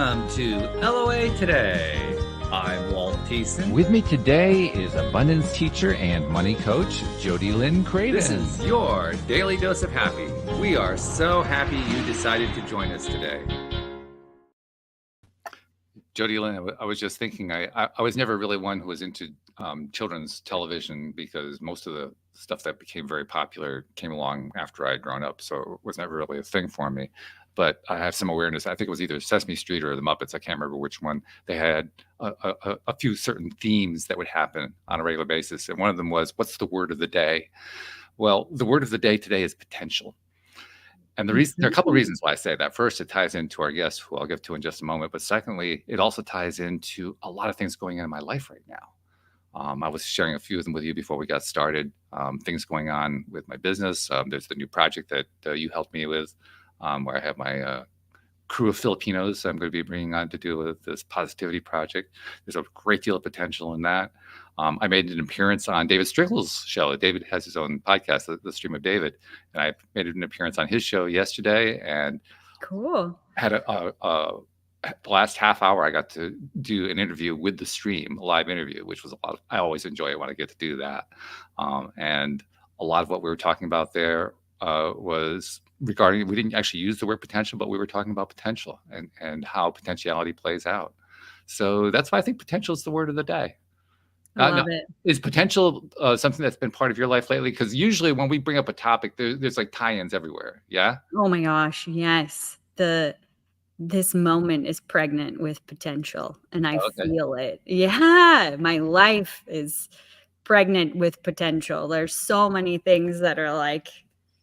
Welcome to LOA Today. I'm Walt Thiessen. With me today is abundance teacher and money coach, Jody Lynn Creighton. This is your daily dose of happy. We are so happy you decided to join us today. Jody Lynn, I was just thinking, I was never really one who was into children's television because most of the stuff that became very popular came along after I had grown up. So it was never really a thing for me. But I have some awareness. I think it was either Sesame Street or the Muppets. I can't remember which one. They had a few certain themes that would happen on a regular basis. And one of them was, what's the word of the day? Well, the word of the day today is potential. And the reason, there are a couple of reasons why I say that. First, it ties into our guest, who I'll get to in just a moment. But secondly, it also ties into a lot of things going on in my life right now. I was sharing a few of them with you before we got started. Things going on with my business. There's the new project that you helped me with, where I have my crew of Filipinos I'm going to be bringing on to do with this positivity project. There's a great deal of potential in that. I made an appearance on David Strickle's show. David has his own podcast, The Stream of David, and I made an appearance on his show yesterday. And cool. Had the last half hour, I got to do an interview with the stream, a live interview, which was a lot. I always enjoy it when I get to do that. And a lot of what we were talking about there was regarding, we didn't actually use the word potential, but we were talking about potential and how potentiality plays out. So that's why I think potential is the word of the day. I love it. Is potential something that's been part of your life lately? Because usually when we bring up a topic, there's like tie-ins everywhere. Yeah. Oh my gosh. Yes. This moment is pregnant with potential and I feel it. Yeah. My life is pregnant with potential. There's so many things that are like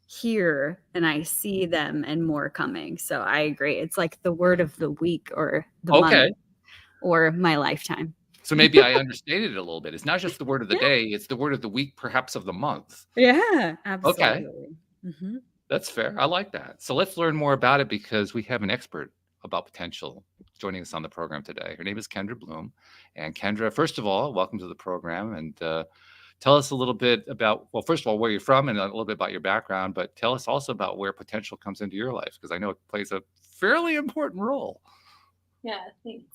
here and I see them and more coming. So I agree. It's like the word of the week or the month or my lifetime. So maybe I understated it a little bit. It's not just the word of the day. It's the word of the week, perhaps of the month. Yeah, absolutely. Okay. Mm-hmm. That's fair. I like that. So let's learn more about it because we have an expert about potential joining us on the program today. Her name is Kendra Bloom. And Kendra, first of all, welcome to the program. And tell us a little bit about, well, first of all, where you're from and a little bit about your background, but tell us also about where potential comes into your life, because I know it plays a fairly important role. Yeah, thanks.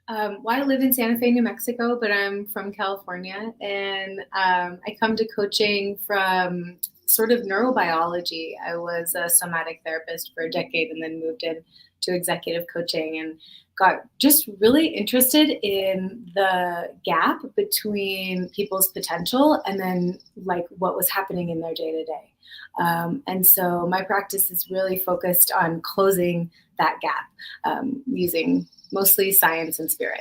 Well, I live in Santa Fe, New Mexico, but I'm from California, and I come to coaching from sort of neurobiology. I was a somatic therapist for a decade and then moved into executive coaching and got just really interested in the gap between people's potential and then like what was happening in their day-to-day. And so my practice is really focused on closing that gap using mostly science and spirit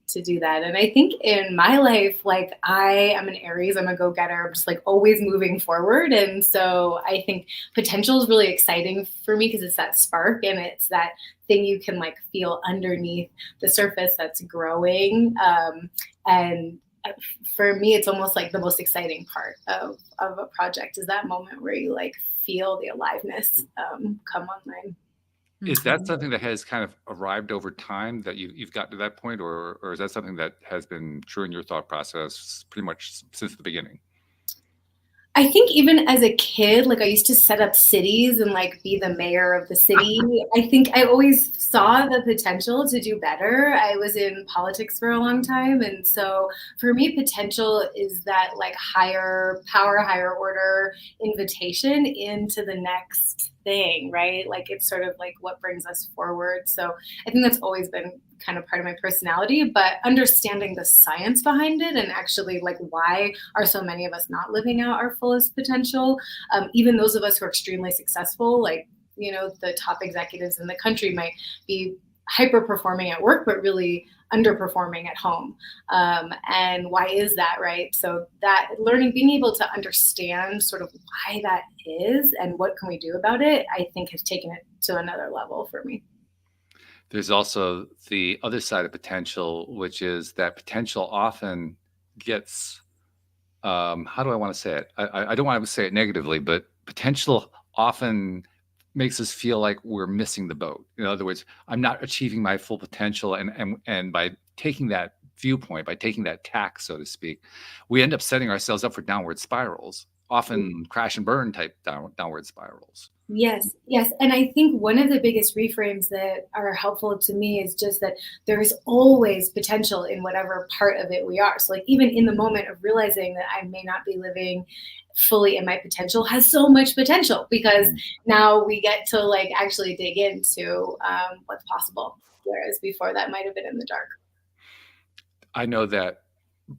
to do that. And I think in my life, like I am an Aries, I'm a go-getter, I'm just like always moving forward. And so I think potential is really exciting for me because it's that spark and it's that thing you can like feel underneath the surface that's growing. And for me, it's almost like the most exciting part of a project is that moment where you like feel the aliveness come online. Is that something that has kind of arrived over time that you've gotten to that point, or is that something that has been true in your thought process pretty much since the beginning? I think even as a kid, like I used to set up cities and like be the mayor of the city. I think I always saw the potential to do better. I was in politics for a long time. And so for me, potential is that like higher power, higher order invitation into the next thing, right? Like it's sort of like what brings us forward. So I think that's always been kind of part of my personality, but understanding the science behind it and actually like why are so many of us not living out our fullest potential? Even those of us who are extremely successful, like, you know, the top executives in the country might be hyper performing at work, but really underperforming at home. And why is that, right? So that learning, being able to understand sort of why that is and what can we do about it, I think has taken it to another level for me. There's also the other side of potential, which is that potential often gets, how do I want to say it? I don't want to say it negatively, but potential often makes us feel like we're missing the boat. In other words, I'm not achieving my full potential. And by taking that viewpoint, by taking that tack, so to speak, we end up setting ourselves up for downward spirals often crash and burn type downward spirals. Yes. And I think one of the biggest reframes that are helpful to me is just that there is always potential in whatever part of it we are. So like even in the moment of realizing that I may not be living fully in my potential has so much potential, because now we get to like actually dig into what's possible, whereas before that might have been in the dark. I know that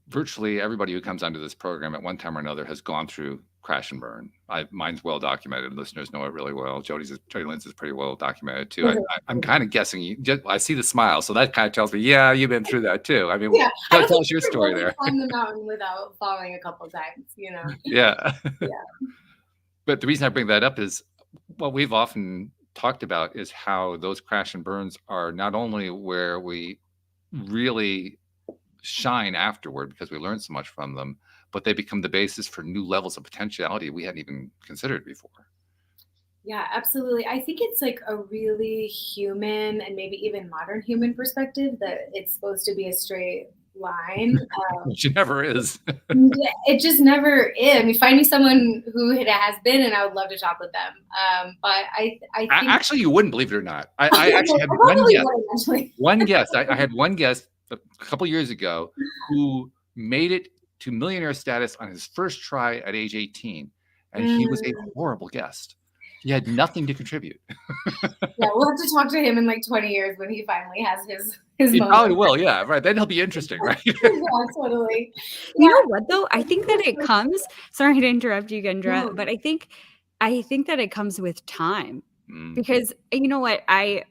virtually everybody who comes onto this program at one time or another has gone through crash and burn. Mine's well documented. Listeners know it really well. Jody Lynn's is pretty well documented too. Mhm. I'm kind of guessing. I see the smile, so that kind of tells me, yeah, you've been through that too. I mean, Yeah, I don't tell think us your you story can there. climb the mountain without falling a couple times, you know. Yeah. Yeah. But the reason I bring that up is what we've often talked about is how those crash and burns are not only where we really shine afterward because we learn so much from them, but they become the basis for new levels of potentiality we hadn't even considered before. Yeah, absolutely. I think it's like a really human and maybe even modern human perspective that it's supposed to be a straight line. Which it never is. It just never is. I mean, find me someone who it has been, and I would love to talk with them. But I think Actually, you wouldn't believe it or not. I actually had one guest. I had one guest a couple years ago who made it to millionaire status on his first try at age 18, and he was a horrible guest. He had nothing to contribute. Yeah, we'll have to talk to him in like 20 years when he finally has his He moment. probably will, yeah, right. Then he'll be interesting, right? Yeah, totally. You know what though? I think that it comes. Sorry to interrupt you, Kendra, No. but I think that it comes with time. Because you know what,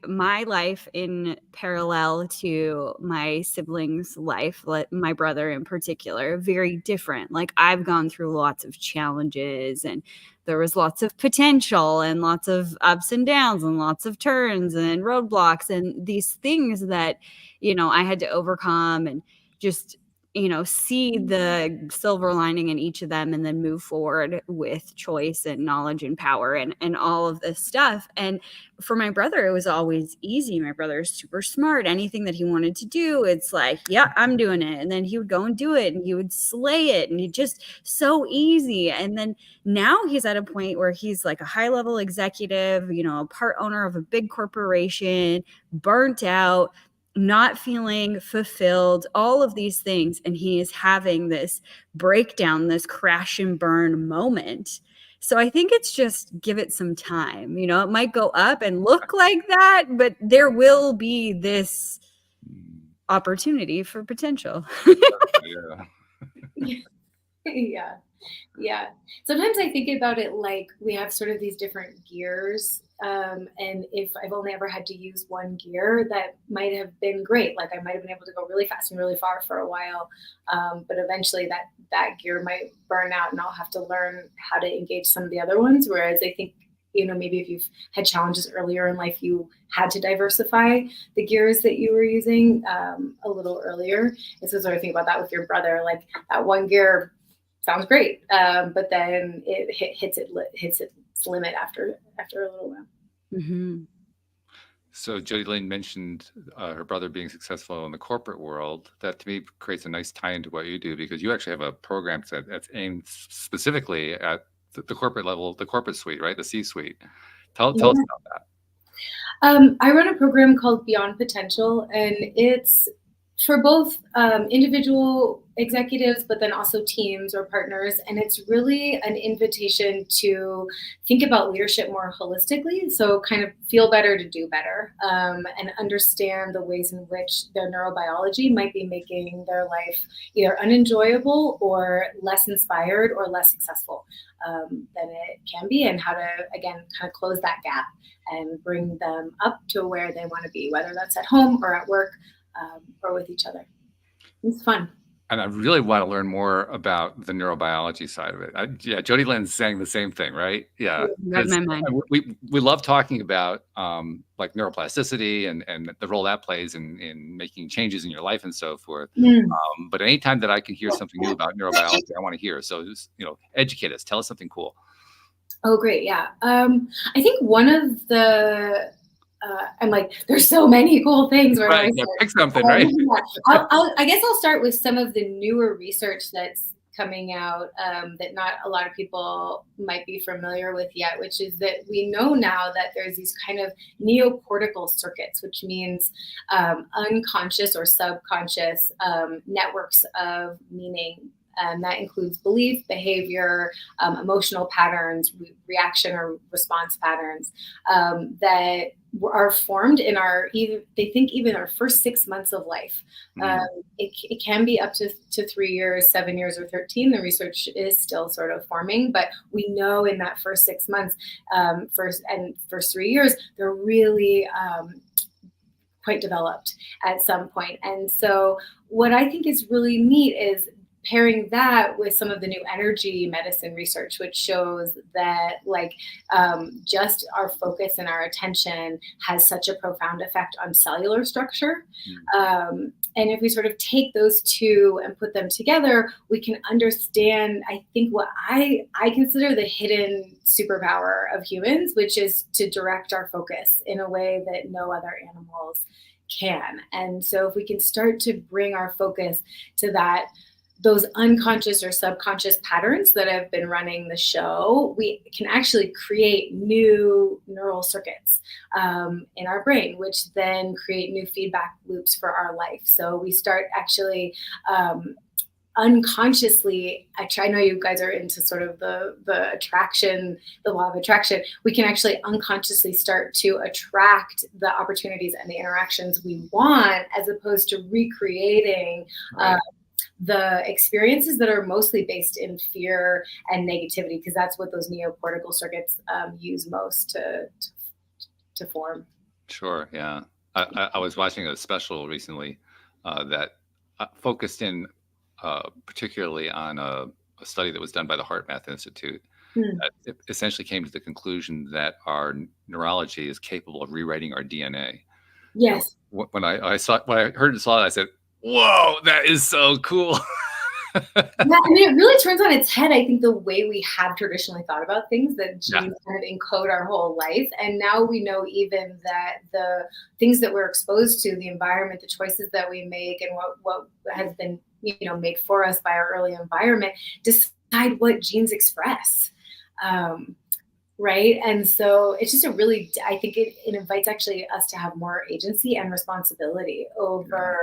my life in parallel to my siblings' life, my brother in particular, very different. Like I've gone through lots of challenges, and there was lots of potential and lots of ups and downs and lots of turns and roadblocks and these things that, I had to overcome and just see the silver lining in each of them and then move forward with choice and knowledge and power and all of this stuff. And for my brother, it was always easy. My brother is super smart. Anything that he wanted to do, it's like, yeah, I'm doing it. And then he would go and do it and he would slay it. And he just so easy. And then now he's at a point where he's like a high level executive, a part owner of a big corporation, burnt out, not feeling fulfilled, all of these things. And he is having this breakdown, this crash and burn moment. So I think it's just give it some time. It might go up and look like that, but there will be this opportunity for potential. Yeah. Sometimes I think about it like we have sort of these different gears. And if I've only ever had to use one gear, that might have been great. Like I might have been able to go really fast and really far for a while. But eventually that gear might burn out and I'll have to learn how to engage some of the other ones. Whereas I think, maybe if you've had challenges earlier in life, you had to diversify the gears that you were using a little earlier. And so sort of think about that with your brother, like that one gear sounds great. But then it hits its limit after a little while. Mm-hmm. So Jody Lynn mentioned her brother being successful in the corporate world. That to me creates a nice tie into what you do, because you actually have a program that's aimed specifically at the corporate level, the corporate suite, right? The C-suite. Tell us about that. I run a program called Beyond Potential, and it's for both individual executives, but then also teams or partners. And it's really an invitation to think about leadership more holistically. So kind of feel better to do better, and understand the ways in which their neurobiology might be making their life either unenjoyable or less inspired or less successful than it can be, and how to, again, kind of close that gap and bring them up to where they want to be, whether that's at home or at work, or with each other. It's fun. And I really want to learn more about the neurobiology side of it. Jody Lynn's saying the same thing, right? Yeah. Read my mind. We love talking about like neuroplasticity and the role that plays in making changes in your life and so forth. But anytime that I can hear something new about neurobiology, I want to hear. So just, educate us. Tell us something cool. Oh, great. Yeah. I think one of the I'm like, there's so many cool things. Right, pick something, right? I guess I'll start with some of the newer research that's coming out that not a lot of people might be familiar with yet, which is that we know now that there's these kind of neocortical circuits, which means unconscious or subconscious networks of meaning. And that includes belief, behavior, emotional patterns, reaction or response patterns that are formed in they think even our first 6 months of life. It can be up to 3 years, 7 years, or 13. The research is still sort of forming, but we know in that first 6 months, first 3 years, they're really quite developed at some point. And so what I think is really neat is pairing that with some of the new energy medicine research, which shows that just our focus and our attention has such a profound effect on cellular structure. And if we sort of take those two and put them together, we can understand, I think, what I consider the hidden superpower of humans, which is to direct our focus in a way that no other animals can. And so if we can start to bring our focus to those unconscious or subconscious patterns that have been running the show, we can actually create new neural circuits in our brain, which then create new feedback loops for our life. So we start actually unconsciously, I know you guys are into sort of the attraction, the law of attraction. We can actually unconsciously start to attract the opportunities and the interactions we want, as opposed to recreating the experiences that are mostly based in fear and negativity, because that's what those neocortical circuits use most to form. Sure. Yeah. I was watching a special recently that focused in particularly on a study that was done by the Heart Math Institute. It essentially came to the conclusion that our neurology is capable of rewriting our DNA. Yes. When I heard and saw it, I said, whoa, that is so cool. Yeah, I mean, it really turns on its head, I think, the way we have traditionally thought about things, that genes kind of encode our whole life. And now we know even that the things that we're exposed to, the environment, the choices that we make, and what has been made for us by our early environment, decide what genes express. Right. And so it's just I think it invites actually us to have more agency and responsibility over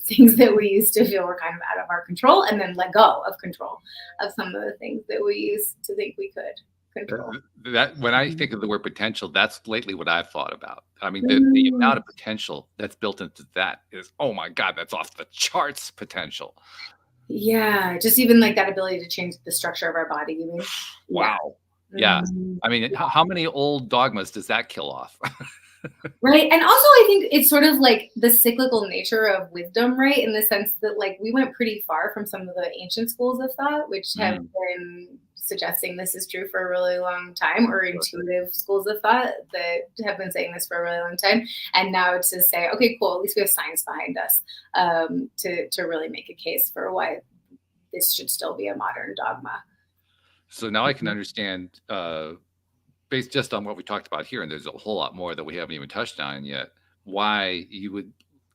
things that we used to feel were kind of out of our control, and then let go of control of some of the things that we used to think we could control. That when I think of the word potential, that's lately what I've thought about. I mean, the amount of potential that's built into that is, oh my God, that's off the charts potential. Yeah. Just even like that ability to change the structure of our body. You mean? Wow. Yeah. I mean, how many old dogmas does that kill off? Right. And also, I think it's sort of like the cyclical nature of wisdom, right? In the sense that we went pretty far from some of the ancient schools of thought, which have been suggesting this is true for a really long time, or intuitive schools of thought that have been saying this for a really long time. And now to say, okay, cool, at least we have science behind us to really make a case for why this should still be a modern dogma. So now I can understand, based just on what we talked about here, and there's a whole lot more that we haven't even touched on yet, why you would,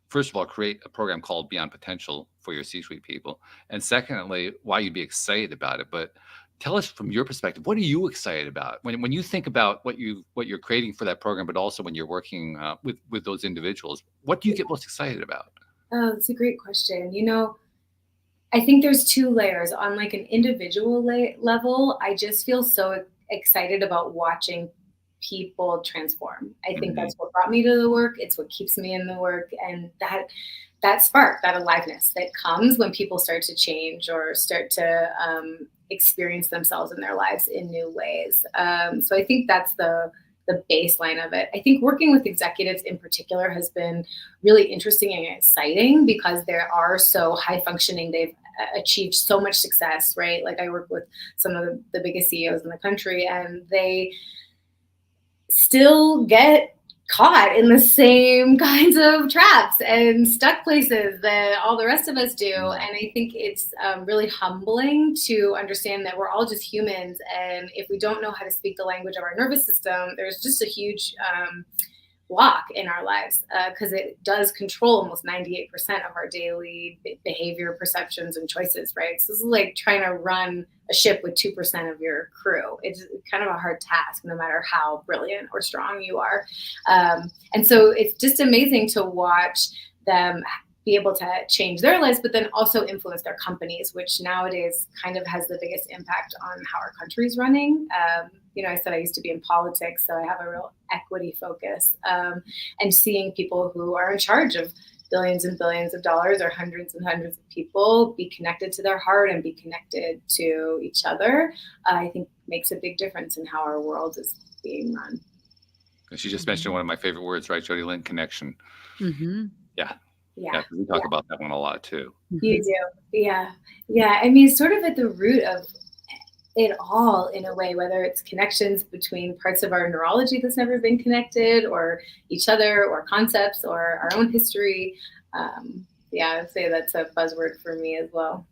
first of all, create a program called Beyond Potential for your C-suite people. And secondly, why you'd be excited about it. But tell us from your perspective, what are you excited about when you think about what you're creating for that program, but also when you're working with those individuals? What do you get most excited about? Oh, that's a great question. I think there's two layers. On an individual level, I just feel so excited about watching people transform. I think that's what brought me to the work. It's what keeps me in the work. And that spark, that aliveness that comes when people start to change or start to experience themselves in their lives in new ways. So I think that's the baseline of it. I think working with executives in particular has been really interesting and exciting because they are so high functioning. They've achieved so much success, right? I work with some of the biggest CEOs in the country, and they still get caught in the same kinds of traps and stuck places that all the rest of us do. And I think it's really humbling to understand that we're all just humans. And if we don't know how to speak the language of our nervous system, there's just a huge block in our lives, because it does control almost 98% of our daily behavior, perceptions, and choices, right? So this is like trying to run a ship with 2% of your crew. It's kind of a hard task, no matter how brilliant or strong you are. And so it's just amazing to watch them be able to change their lives, but then also influence their companies, which nowadays kind of has the biggest impact on how our country's running. I said I used to be in politics, so I have a real equity focus, and seeing people who are in charge of billions and billions of dollars or hundreds and hundreds of people be connected to their heart and be connected to each other, I think makes a big difference in how our world is being run. She just mentioned one of my favorite words, right, Jody Lynn? Connection. Mm-hmm. Yeah. Yeah, we talk about that one a lot too. You do. Yeah. I mean, it's sort of at the root of it all in a way, whether it's connections between parts of our neurology that's never been connected, or each other, or concepts, or our own history. I'd say that's a buzzword for me as well.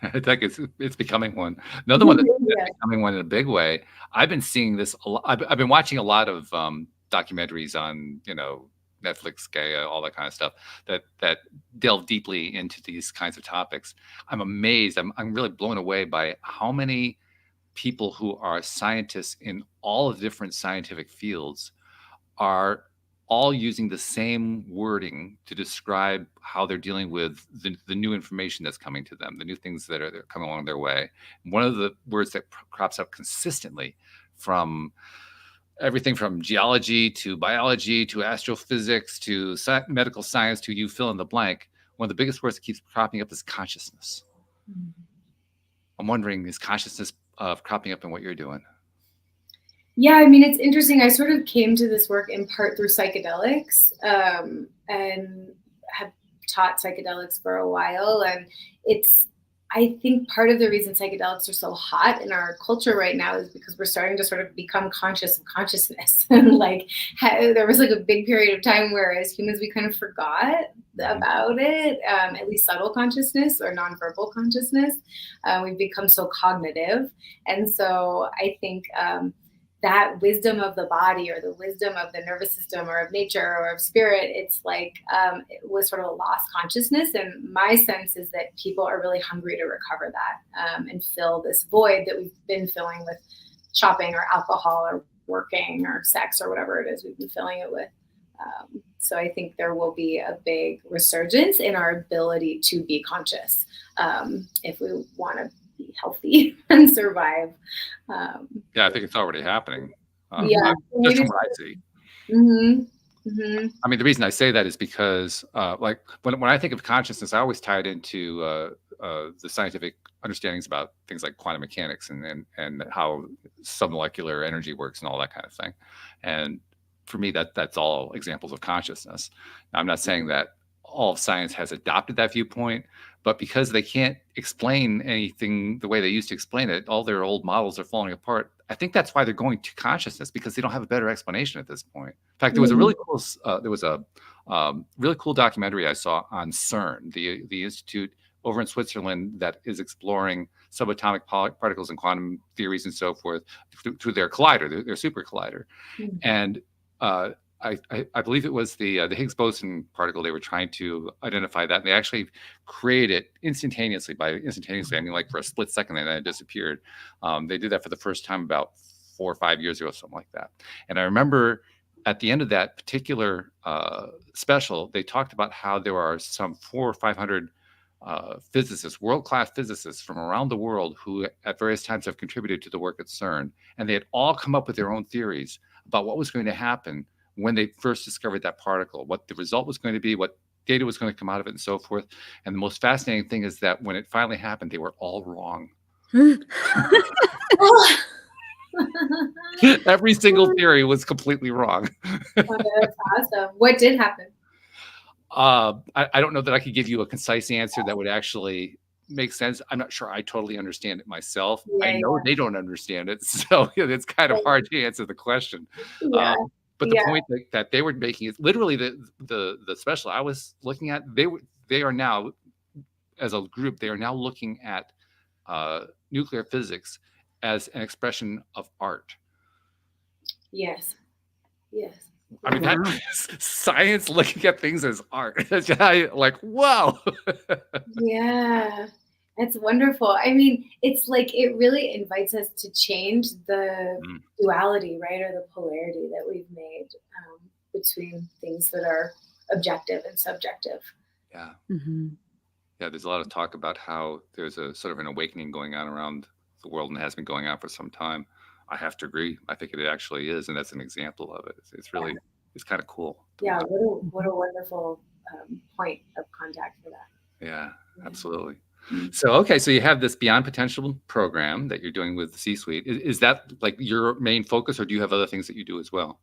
I think it's becoming one. Another one that's becoming one in a big way. I've been seeing this a lot. I've been watching a lot of documentaries on, Netflix, Gaia, all that kind of stuff that delve deeply into these kinds of topics. I'm amazed. I'm really blown away by how many people who are scientists in all of the different scientific fields are all using the same wording to describe how they're dealing with the new information that's coming to them, the new things that are coming along their way. And one of the words that crops up consistently from everything from geology to biology to astrophysics to medical science to you fill in the blank, one of the biggest words that keeps cropping up is consciousness. Mm-hmm. I'm wondering, is consciousness cropping up in what you're doing? Yeah, I mean, it's interesting. I sort of came to this work in part through psychedelics, and have taught psychedelics for a while. And I think part of the reason psychedelics are so hot in our culture right now is because we're starting to sort of become conscious of consciousness. And there was a big period of time where as humans, we kind of forgot about it, at least subtle consciousness or nonverbal consciousness. We've become so cognitive. And so I think that wisdom of the body, or the wisdom of the nervous system, or of nature, or of spirit, it's it was sort of a lost consciousness. And my sense is that people are really hungry to recover that, and fill this void that we've been filling with shopping or alcohol or working or sex or whatever it is we've been filling it with. So I think there will be a big resurgence in our ability to be conscious, if we want to be healthy and survive. Yeah, I think it's already happening. Just from what I see. Mm-hmm. Mm-hmm. I mean, the reason I say that is because, when I think of consciousness, I always tie it into the scientific understandings about things like quantum mechanics and how submolecular energy works and all that kind of thing. And for me, that's all examples of consciousness. Now, I'm not saying that all of science has adopted that viewpoint, but because they can't explain anything the way they used to explain it, all their old models are falling apart. I think that's why they're going to consciousness, because they don't have a better explanation at this point. In fact, there was a really cool, really cool documentary I saw on CERN, the institute over in Switzerland that is exploring subatomic particles and quantum theories and so forth through their collider, their super collider, and I believe it was the Higgs boson particle. They were trying to identify that, and they actually created it instantaneously. By instantaneously, I mean for a split second, and then it disappeared. They did that for the first time about 4 or 5 years ago, something like that. And I remember at the end of that particular special, they talked about how there are some 400 or 500 physicists, world-class physicists from around the world who at various times have contributed to the work at CERN, and they had all come up with their own theories about what was going to happen when they first discovered that particle, what the result was going to be, what data was going to come out of it, and so forth. And the most fascinating thing is that when it finally happened, they were all wrong. Every single theory was completely wrong. That's awesome. What did happen? I don't know that I could give you a concise answer that would actually make sense. I'm not sure I totally understand it myself. I know they don't understand it, so it's kind of hard to answer the question. But the point that they were making is literally the special I was looking at. They are now, as a group, they are now looking at nuclear physics as an expression of art. Yes. I mean, that Wow. science looking at things as art. Like, wow. Yeah, it's wonderful. I mean, it's like it really invites us to change the Mm, duality, right, or the polarity that we've made between things that are objective and subjective. yeah. Hmm. Yeah, there's a lot of talk about how there's a sort of an awakening going on around the world and has been going on for some time. I have to agree. I think it actually is, and that's an example of it. It's Yeah, really it's kind of cool to yeah. watch. What a wonderful point of contact for that. Yeah, Yeah. absolutely. Mm. So, okay, so you have this Beyond Potential program that you're doing with the C-suite. Is that like your main focus, or do you have other things that you do as well?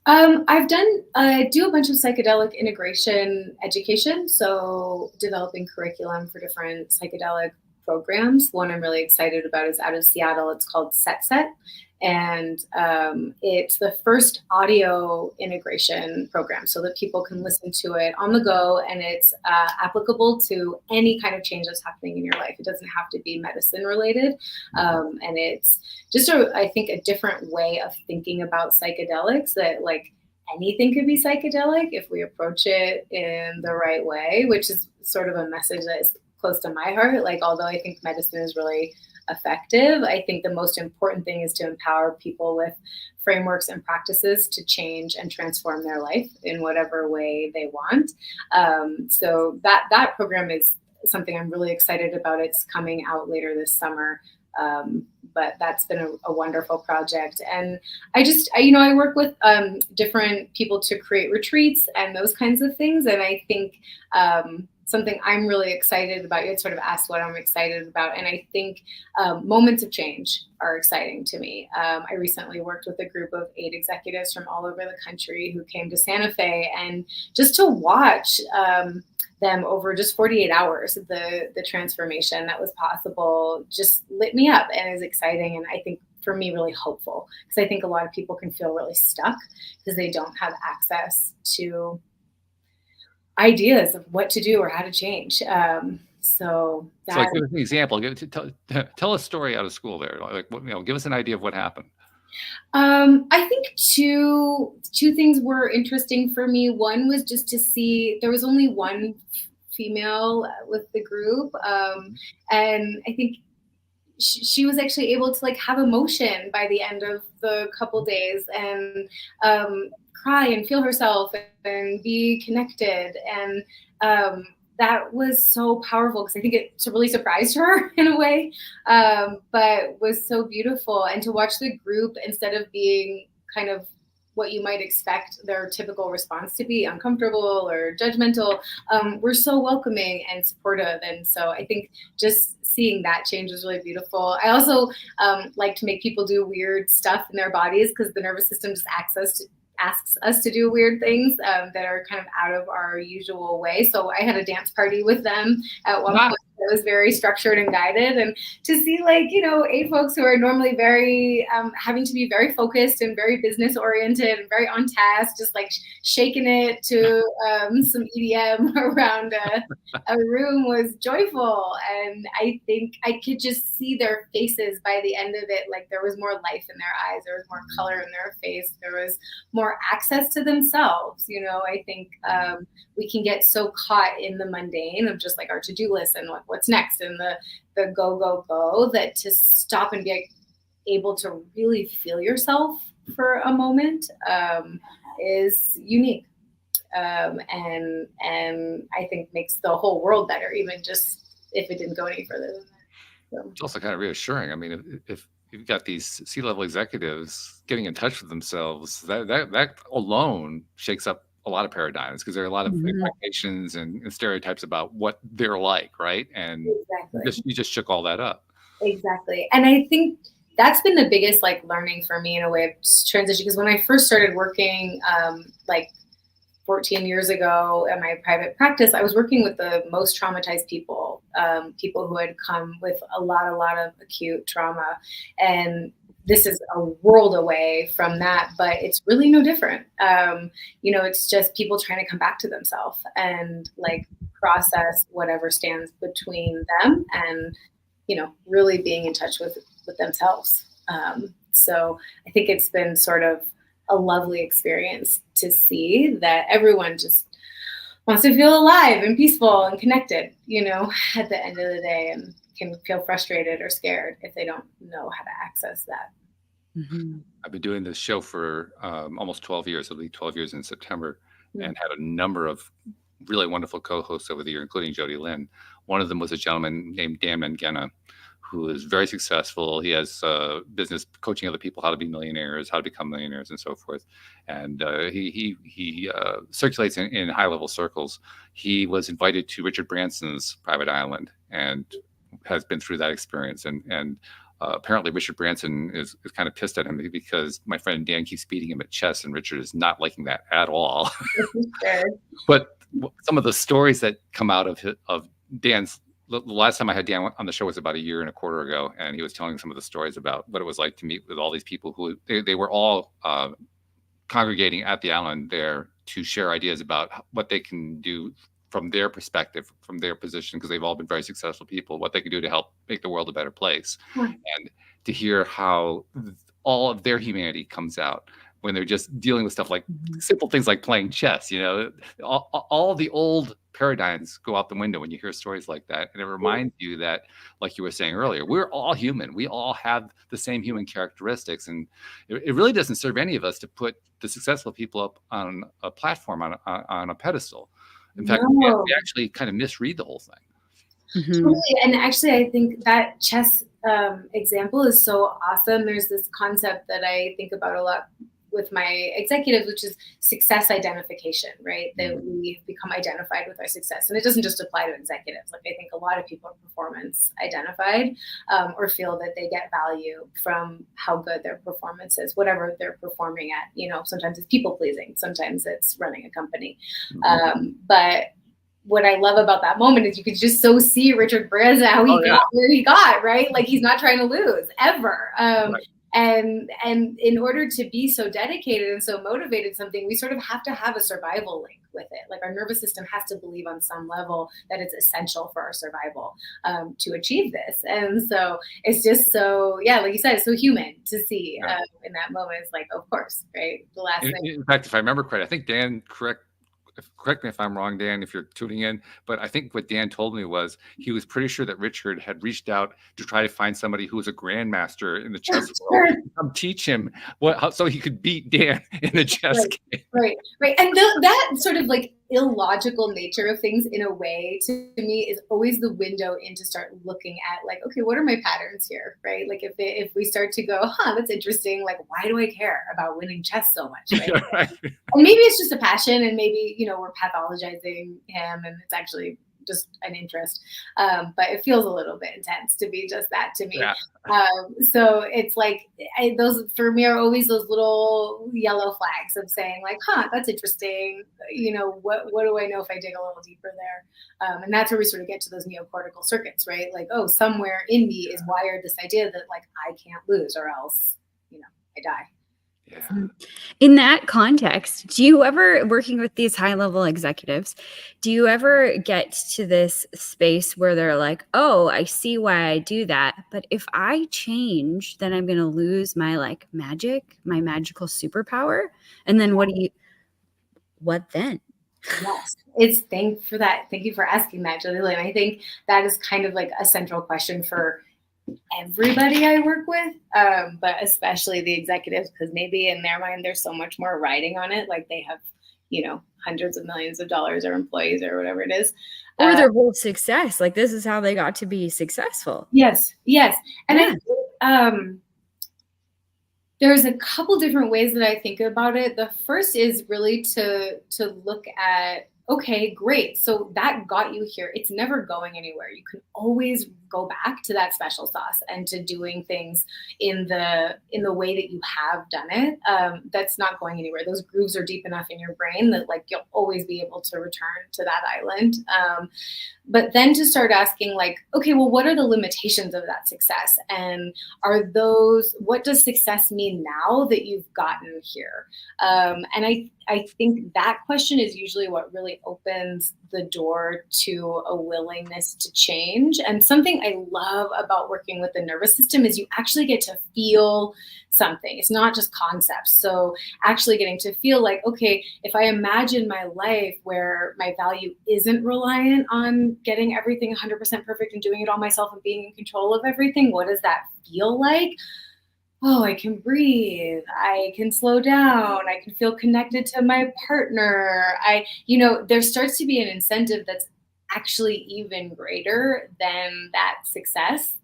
I do a bunch of psychedelic integration education. So developing curriculum for different psychedelic programs. One I'm really excited about is out of Seattle. It's called Set. And it's the first audio integration program so that people can listen to it on the go, and it's applicable to any kind of change that's happening in your life. It doesn't have to be medicine related. And it's just I think a different way of thinking about psychedelics, that like anything could be psychedelic if we approach it in the right way, which is sort of a message that is close to my heart. Like, although I think medicine is really effective, I think the most important thing is to empower people with frameworks and practices to change and transform their life in whatever way they want. So that program is something I'm really excited about. It's coming out later this summer. But that's been a wonderful project. And I work with different people to create retreats and those kinds of things. And I think something I'm really excited about, you had sort of asked what I'm excited about. And I think moments of change are exciting to me. I recently worked with a group of 8 executives from all over the country who came to Santa Fe, and just to watch them over just 48 hours, the transformation that was possible just lit me up and is exciting. And I think for me, really hopeful, because I think a lot of people can feel really stuck because they don't have access to ideas of what to do or how to change. So So, like, that give us an example. Tell a story out of school there. Like, give us an idea of what happened. I think two things were interesting for me. One was just to see there was only one female with the group, and I think she was actually able to like have emotion by the end of the couple days, and cry and feel herself and be connected, and that was so powerful because I think it really surprised her in a way, but was so beautiful. And to watch the group, instead of being kind of what you might expect their typical response to be, uncomfortable or judgmental, we're so welcoming and supportive. And so I think just seeing that change was really beautiful. I also like to make people do weird stuff in their bodies, because the nervous system just asks us to do weird things that are kind of out of our usual way. So I had a dance party with them at one point that was very structured and guided. And to see 8 folks who are normally very having to be very focused and very business oriented and very on task, just like shaking it to some EDM around a room was joyful. And I think I could just see their faces by the end of it. Like, there was more life in their eyes, there was more color in their face, there was more access to themselves. I think we can get so caught in the mundane of just like our to-do list and what's next and the go, that to stop and be able to really feel yourself for a moment is unique. And I think makes the whole world better, even just if it didn't go any further than that. So. It's also kind of reassuring. I mean, if you've got these C-level executives getting in touch with themselves, that alone shakes up a lot of paradigms, because there are a lot of expectations and stereotypes about what they're like, right? And Exactly. you just shook all that up. Exactly. And I think that's been the biggest learning for me in a way of transition. Because when I first started working 14 years ago in my private practice, I was working with the most traumatized people, people who had come with a lot of acute trauma. And this is a world away from that, but it's really no different. It's just people trying to come back to themselves and process whatever stands between them and, really being in touch with themselves. So I think it's been sort of a lovely experience to see that everyone just wants to feel alive and peaceful and connected, at the end of the day, and can feel frustrated or scared if they don't know how to access that. Mm-hmm. I've been doing this show for almost 12 years. It'll be 12 years in September, and had a number of really wonderful co-hosts over the year, including Jody Lynn. One of them was a gentleman named Dan Mangena, who is very successful. He has business coaching other people how to be millionaires, how to become millionaires, and so forth. And he circulates in high-level circles. He was invited to Richard Branson's private island and has been through that experience. And apparently Richard Branson is kind of pissed at him because my friend Dan keeps beating him at chess, and Richard is not liking that at all. But some of the stories that come out of Dan's, the last time I had Dan on the show was about 1.25 years ago, and he was telling some of the stories about what it was like to meet with all these people who they were all congregating at the island there to share ideas about what they can do from their perspective, from their position, because they've all been very successful people, what they can do to help make the world a better place. And to hear how all of their humanity comes out when they're just dealing with stuff like simple things like playing chess. All the old paradigms go out the window when you hear stories like that. And it reminds you that, like you were saying earlier, we're all human. We all have the same human characteristics. And it really doesn't serve any of us to put the successful people up on a platform, on a pedestal. In fact, we actually kind of misread the whole thing. Totally. And actually, I think that chess example is so awesome. There's this concept that I think about a lot with my executives, which is success identification, right? That we become identified with our success. And it doesn't just apply to executives. Like, I think a lot of people are performance identified, or feel that they get value from how good their performance is, whatever they're performing at. Sometimes it's people pleasing, sometimes it's running a company. But what I love about that moment is you could just so see Richard Branson, how he got where he got, right? Like, he's not trying to lose ever. Right. And in order to be so dedicated and so motivated something, we sort of have to have a survival link with it. Like, our nervous system has to believe on some level that it's essential for our survival to achieve this. And so it's just so, like you said, it's so human to see in that moment. It's like, of course, right? The last thing. In fact, if I remember correct, I think Dan, correct me if I'm wrong, Dan, if you're tuning in, but I think what Dan told me was he was pretty sure that Richard had reached out to try to find somebody who was a grandmaster in the chess world to come teach him so he could beat Dan in the chess game. Right. And that sort of like illogical nature of things, in a way, to me, is always the window in to start looking at, like, okay, what are my patterns here, right? Like, if we start to go, that's interesting, like, why do I care about winning chess so much, right? Right. And maybe it's just a passion, and maybe, we're pathologizing him, and it's actually just an interest. But it feels a little bit intense to be just that to me. Yeah. So it's like, those for me are always those little yellow flags of saying, like, that's interesting. What do I know if I dig a little deeper there? And that's where we sort of get to those neocortical circuits, right? Like, somewhere in me is wired this idea that, like, I can't lose, or else, I die. Yeah. In that context, do you ever, working with these high-level executives, do you ever get to this space where they're like, I see why I do that, but if I change, then I'm going to lose my magic, my magical superpower? And then what then? Yes, thank you for asking that, Julie Lynn. I think that is kind of like a central question for everybody I work with, but especially the executives, because maybe in their mind there's so much more riding on it, like they have hundreds of millions of dollars, or employees, or whatever it is, or their whole success, like, this is how they got to be successful. Yes and I think there's a couple different ways that I think about it. The first is really to look at, okay, great. So that got you here. It's never going anywhere. You can always go back to that special sauce and to doing things in the way that you have done it. That's not going anywhere. Those grooves are deep enough in your brain that, like, you'll always be able to return to that island. But then to start asking, like, okay, well, what are the limitations of that success? And what does success mean now that you've gotten here? And I think that question is usually what really opens the door to a willingness to change. And something thing I love about working with the nervous system is you actually get to feel something. It's not just concepts. So actually getting to feel like, okay, if I imagine my life where my value isn't reliant on getting everything 100% perfect and doing it all myself and being in control of everything, what does that feel like? Oh, I can breathe. I can slow down. I can feel connected to my partner. There starts to be an incentive that's actually even greater than that success,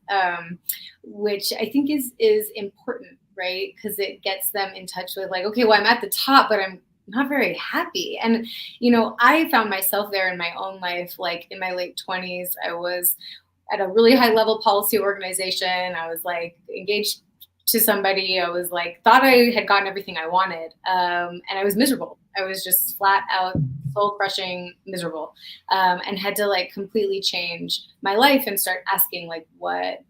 which I think is important, right? Because it gets them in touch with like, okay, well, I'm at the top, but I'm not very happy. And, I found myself there in my own life, like in my late 20s, I was at a really high level policy organization. I was like engaged to somebody. I was like, thought I had gotten everything I wanted. And I was miserable. I was just flat out soul crushing miserable, and had to like completely change my life and start asking like, what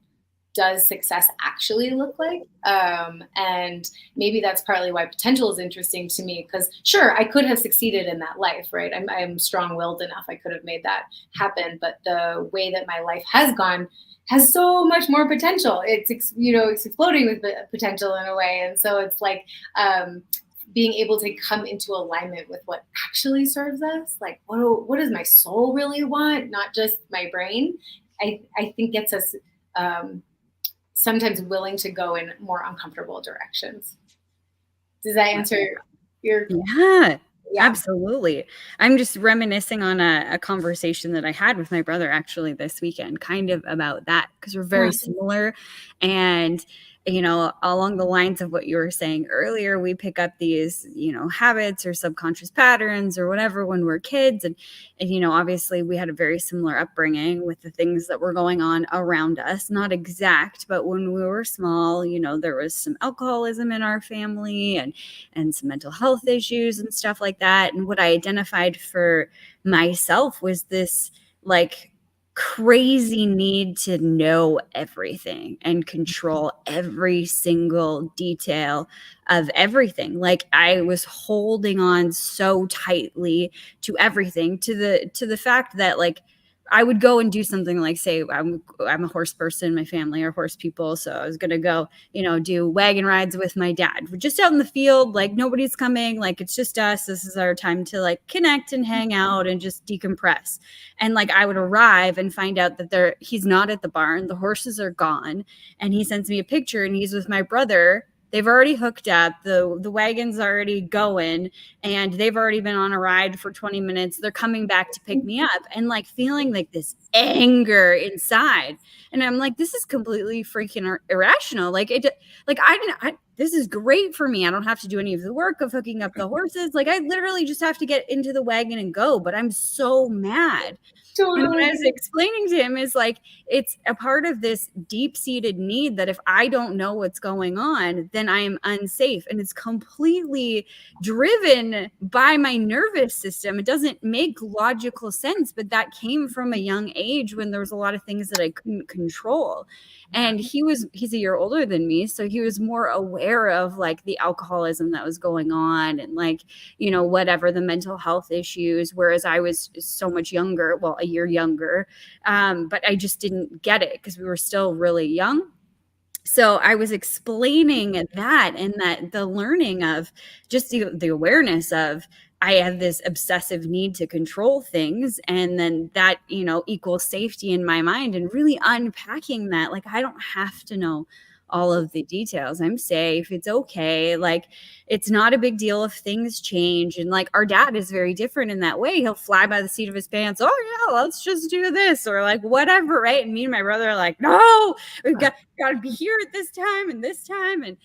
does success actually look like? And maybe that's partly why potential is interesting to me, because sure, I could have succeeded in that life, right? I'm strong-willed enough. I could have made that happen. But the way that my life has gone has so much more potential. It's exploding with potential in a way. And so it's like being able to come into alignment with what actually serves us. Like, what does my soul really want? Not just my brain. I think gets us sometimes willing to go in more uncomfortable directions. Does that answer your question? Yeah, absolutely. I'm just reminiscing on a conversation that I had with my brother actually this weekend, kind of about that, because we're very similar. And along the lines of what you were saying earlier, we pick up these, habits or subconscious patterns or whatever when we're kids. And obviously we had a very similar upbringing with the things that were going on around us, not exact, but when we were small, there was some alcoholism in our family and some mental health issues and stuff like that. And what I identified for myself was this like crazy need to know everything and control every single detail of everything. Like I was holding on so tightly to everything, to the fact that like I would go and do something like, say, I'm a horse person, my family are horse people. So I was going to go, do wagon rides with my dad. We're just out in the field, like nobody's coming, like it's just us. This is our time to like connect and hang out and just decompress. And like I would arrive and find out that he's not at the barn. The horses are gone. And he sends me a picture and he's with my brother. They've already hooked up. The wagon's already going and they've already been on a ride for 20 minutes. They're coming back to pick me up and like feeling like this anger inside. And I'm like, this is completely freaking irrational. Like this is great for me. I don't have to do any of the work of hooking up the horses. Like I literally just have to get into the wagon and go, but I'm so mad. Totally. And what I was explaining to him is like, it's a part of this deep-seated need that if I don't know what's going on, then I am unsafe. And it's completely driven by my nervous system. It doesn't make logical sense, but that came from a young age when there was a lot of things that I couldn't control. And he's a year older than me. So he was more aware of like the alcoholism that was going on and like, whatever the mental health issues, whereas I was so much younger, well, a year younger. But I just didn't get it because we were still really young. So I was explaining that and that the learning of just the awareness of I have this obsessive need to control things. And then that, equals safety in my mind and really unpacking that. Like, I don't have to know all of the details. I'm safe. It's okay. Like, it's not a big deal if things change. And like, our dad is very different in that way. He'll fly by the seat of his pants. Oh yeah, let's just do this or like whatever. Right. And me and my brother are like, no, we've got to be here at this time and this time. And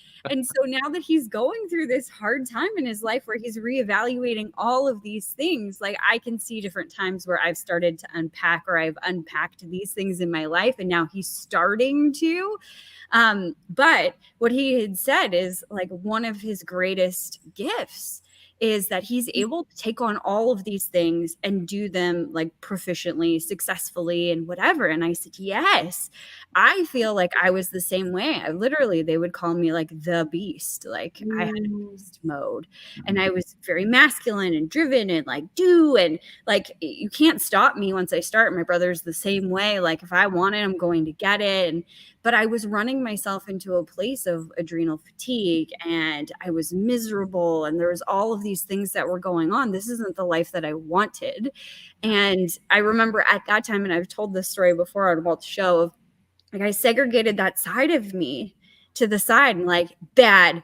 so now that he's going through this hard time in his life where he's reevaluating all of these things, like I can see different times where I've started to unpack or I've unpacked these things in my life. And now he's starting to. But what he had said is like one of his greatest gifts is that he's able to take on all of these things and do them like proficiently, successfully, and whatever. And I said, yes, I feel like I was the same way. They would call me like the beast. Like I had beast mode, and I was very masculine and driven and like and like you can't stop me once I start. My brother's the same way. Like if I want it, I'm going to get it. But I was running myself into a place of adrenal fatigue, and I was miserable, and there was all of these things that were going on. This isn't the life that I wanted. And I remember at that time, and I've told this story before on about the show, like I segregated that side of me to the side and like, bad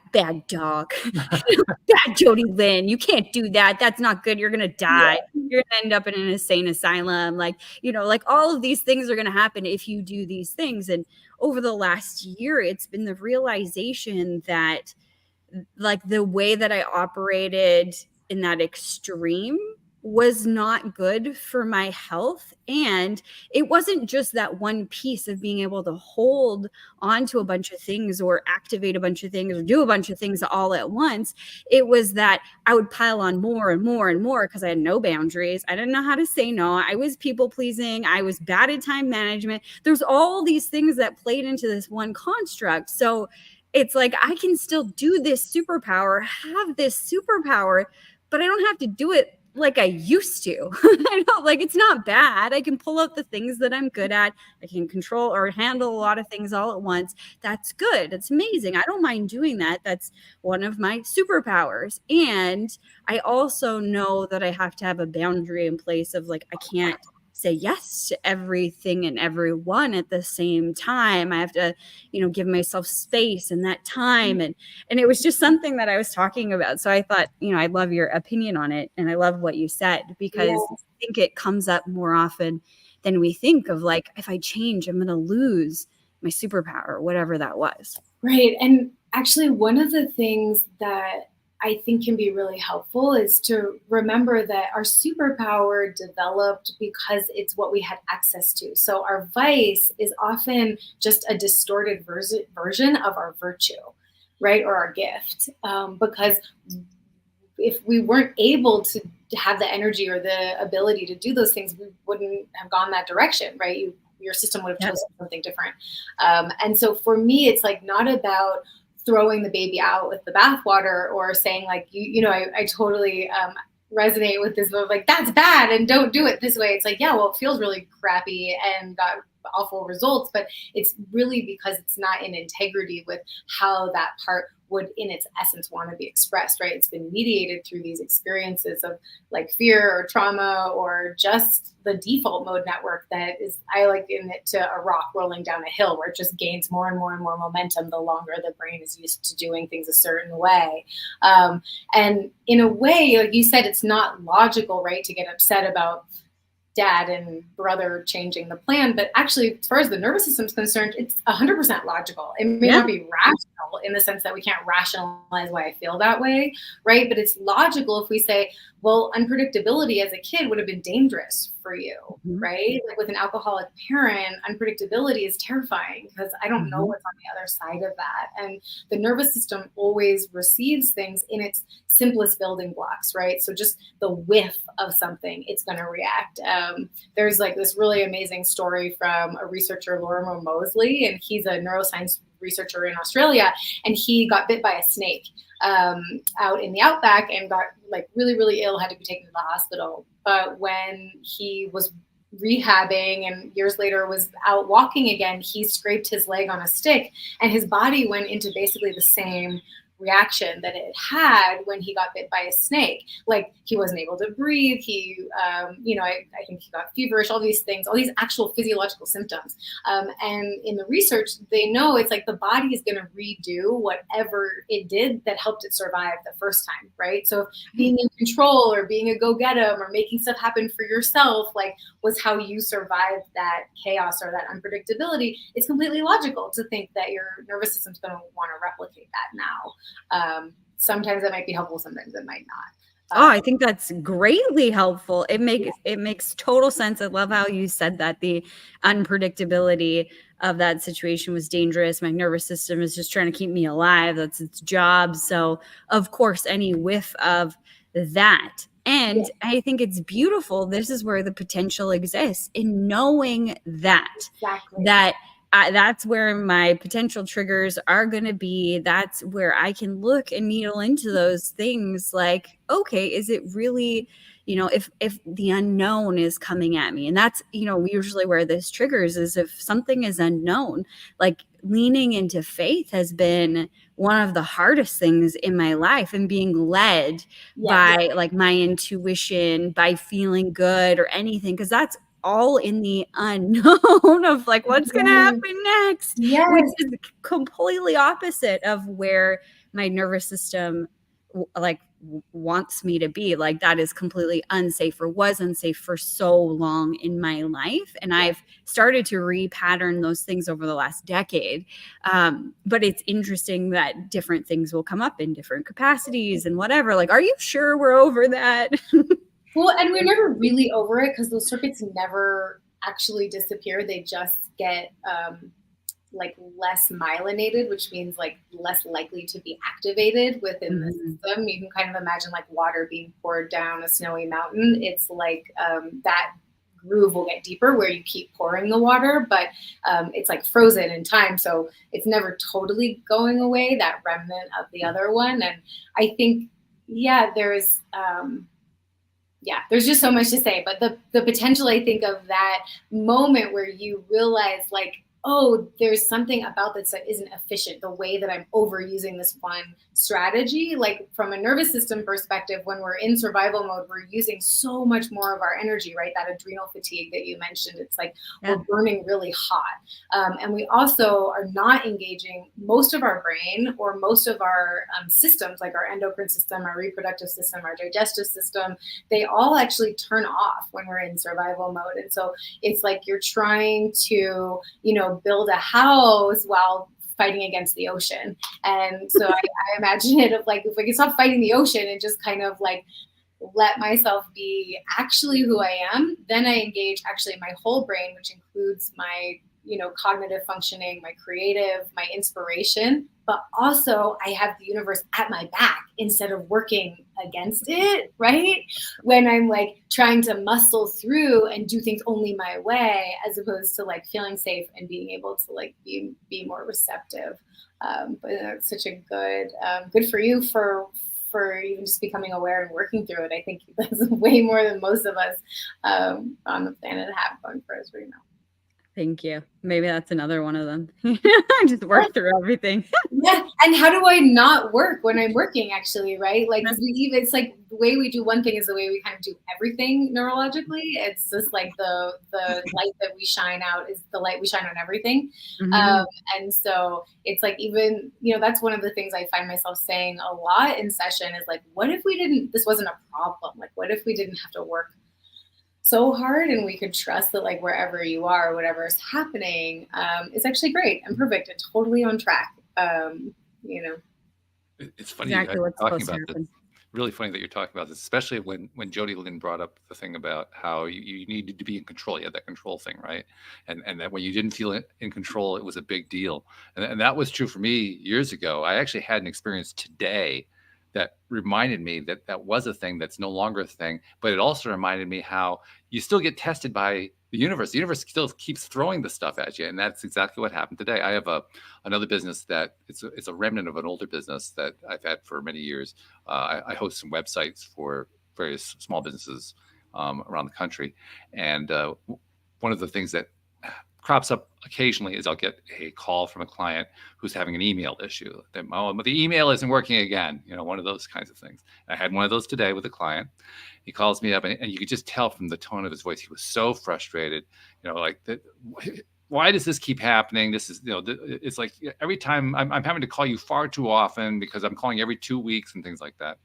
dog, bad Jody Lynn, you can't do that. That's not good. You're going to die. Yeah. You're going to end up in an insane asylum. Like, like all of these things are going to happen if you do these things. And over the last year, it's been the realization that like the way that I operated in that extreme was not good for my health. And it wasn't just that one piece of being able to hold on to a bunch of things or activate a bunch of things or do a bunch of things all at once. It was that I would pile on more and more and more because I had no boundaries. I didn't know how to say no. I was people pleasing. I was bad at time management. There's all these things that played into this one construct. So it's like, I can still do this superpower, have this superpower, but I don't have to do it like I used to. I know, like it's not bad. I can pull out the things that I'm good at. I can control or handle a lot of things all at once. That's good. It's amazing. I don't mind doing that. That's one of my superpowers. And I also know that I have to have a boundary in place of like, I can't say yes to everything and everyone at the same time. I have to, give myself space and that time. And it was just something that I was talking about. So I thought, I love your opinion on it. And I love what you said, because I think it comes up more often than we think of, like, if I change, I'm going to lose my superpower, whatever that was. Right. And actually, one of the things that I think can be really helpful is to remember that our superpower developed because it's what we had access to. So our vice is often just a distorted version of our virtue, right? Or our gift. Because if we weren't able to have the energy or the ability to do those things, we wouldn't have gone that direction, right? Your system would have chosen something different. And so for me, it's like not about throwing the baby out with the bathwater or saying like, I totally resonate with this, like, that's bad and don't do it this way. It's like, yeah, well, it feels really crappy and got awful results, but it's really because it's not in integrity with how that part would in its essence want to be expressed, right? It's been mediated through these experiences of like fear or trauma or just the default mode network that is, I liken it to a rock rolling down a hill where it just gains more and more and more momentum the longer the brain is used to doing things a certain way. And in a way, like you said, it's not logical, right, to get upset about dad and brother changing the plan, but actually, as far as the nervous system is concerned, it's 100% logical. It may not be rational in the sense that we can't rationalize why I feel that way, right? But it's logical if we say, well, unpredictability as a kid would have been dangerous for you, right? Like with an alcoholic parent, unpredictability is terrifying because I don't know what's on the other side of that. And the nervous system always receives things in its simplest building blocks, right? So just the whiff of something, it's going to react. There's like this really amazing story from a researcher, Lorimer Moseley, and he's a neuroscience researcher in Australia, and he got bit by a snake out in the outback and got like really, really ill, had to be taken to the hospital. But when he was rehabbing and years later was out walking again, he scraped his leg on a stick and his body went into basically the same reaction that it had when he got bit by a snake. Like he wasn't able to breathe. He, I think he got feverish, all these things, all these actual physiological symptoms. And in the research, they know it's like the body is going to redo whatever it did that helped it survive the first time, right? So being in control or being a go-get-em or making stuff happen for yourself, like was how you survived that chaos or that unpredictability. It's completely logical to think that your nervous system's going to want to replicate that now. Sometimes it might be helpful, sometimes it might not. I think that's greatly helpful. It makes total sense. I love how you said that the unpredictability of that situation was dangerous. My nervous system is just trying to keep me alive. That's its job. So of course, any whiff of that. And I think it's beautiful. This is where the potential exists in knowing that. Exactly. That's where my potential triggers are going to be. That's where I can look and needle into those things like, okay, is it really, if the unknown is coming at me, and that's, usually where this triggers is if something is unknown. Like leaning into faith has been one of the hardest things in my life, and being led by like my intuition, by feeling good or anything, because that's all in the unknown of like what's going to happen next, which is completely opposite of where my nervous system like wants me to be. Like that is completely unsafe, or was unsafe for so long in my life. And I've started to repattern those things over the last decade. But it's interesting that different things will come up in different capacities and whatever. Like, are you sure we're over that? Well, and we're never really over it because those circuits never actually disappear. They just get like less myelinated, which means like less likely to be activated within the system. You can kind of imagine like water being poured down a snowy mountain. It's like that groove will get deeper where you keep pouring the water, but it's like frozen in time. So it's never totally going away, that remnant of the other one. And I think, there's just so much to say, but the potential, I think, of that moment where you realize like, oh, there's something about this that isn't efficient, the way that I'm overusing this one strategy. Like from a nervous system perspective, when we're in survival mode, we're using so much more of our energy, right? That adrenal fatigue that you mentioned, it's like we're burning really hot. And we also are not engaging most of our brain or most of our systems, like our endocrine system, our reproductive system, our digestive system. They all actually turn off when we're in survival mode. And so it's like you're trying to, build a house while fighting against the ocean. And so I imagine it of like, if I can stop fighting the ocean and just kind of like let myself be actually who I am, then I engage actually my whole brain, which includes my, cognitive functioning, my creative, my inspiration, but also I have the universe at my back instead of working against it, right? When I'm like trying to muscle through and do things only my way, as opposed to like feeling safe and being able to like be more receptive. But it's such a good for you for even just becoming aware and working through it. I think that's way more than most of us on the planet have going for us right now. Thank you. Maybe that's another one of them. Just work through everything. Yeah. And how do I not work when I'm working, actually, right? Like, it's like the way we do one thing is the way we kind of do everything neurologically. It's just like the light that we shine out is the light we shine on everything. And so it's like, even, that's one of the things I find myself saying a lot in session is like, what if this wasn't a problem? Like, what if we didn't have to work so hard and we could trust that like wherever you are, whatever is happening is actually great and perfect and totally on track. It's funny exactly what's talking supposed to about happen. this. Really funny that you're talking about this, especially when Jody Lynn brought up the thing about how you needed to be in control. You had that control thing, right? And that when you didn't feel in control, it was a big deal. And that was true for me years ago. I actually had an experience today that reminded me that that was a thing that's no longer a thing, but it also reminded me how you still get tested by the universe. The universe still keeps throwing the stuff at you. And that's exactly what happened today. I have another business that it's a remnant of an older business that I've had for many years. I host some websites for various small businesses around the country. And one of the things that crops up occasionally is I'll get a call from a client who's having an email issue. That, the email isn't working again, one of those kinds of things. I had one of those today with a client. He calls me up and you could just tell from the tone of his voice, he was so frustrated, like that. Why does this keep happening? This is, it's like every time I'm having to call you far too often because I'm calling every 2 weeks and things like that.